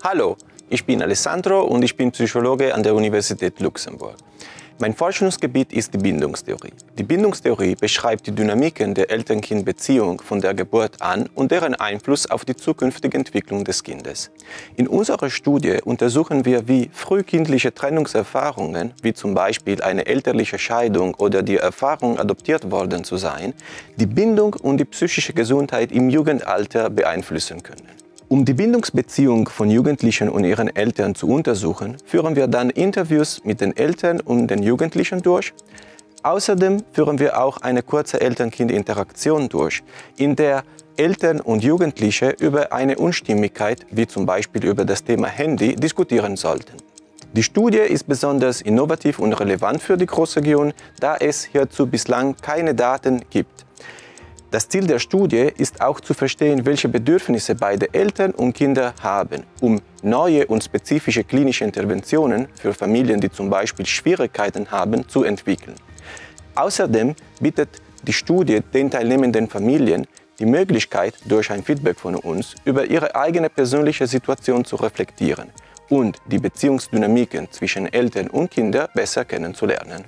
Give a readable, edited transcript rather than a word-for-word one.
Hallo, ich bin Alessandro und ich bin Psychologe an der Universität Luxemburg. Mein Forschungsgebiet ist die Bindungstheorie. Die Bindungstheorie beschreibt die Dynamiken der Eltern-Kind-Beziehung von der Geburt an und deren Einfluss auf die zukünftige Entwicklung des Kindes. In unserer Studie untersuchen wir, wie frühkindliche Trennungserfahrungen, wie zum Beispiel eine elterliche Scheidung oder die Erfahrung, adoptiert worden zu sein, die Bindung und die psychische Gesundheit im Jugendalter beeinflussen können. Um die Bindungsbeziehung von Jugendlichen und ihren Eltern zu untersuchen, führen wir dann Interviews mit den Eltern und den Jugendlichen durch. Außerdem führen wir auch eine kurze Eltern-Kind-Interaktion durch, in der Eltern und Jugendliche über eine Unstimmigkeit, wie zum Beispiel über das Thema Handy, diskutieren sollten. Die Studie ist besonders innovativ und relevant für die Großregion, da es hierzu bislang keine Daten gibt. Das Ziel der Studie ist auch zu verstehen, welche Bedürfnisse beide Eltern und Kinder haben, um neue und spezifische klinische Interventionen für Familien, die zum Beispiel Schwierigkeiten haben, zu entwickeln. Außerdem bietet die Studie den teilnehmenden Familien die Möglichkeit, durch ein Feedback von uns über ihre eigene persönliche Situation zu reflektieren und die Beziehungsdynamiken zwischen Eltern und Kindern besser kennenzulernen.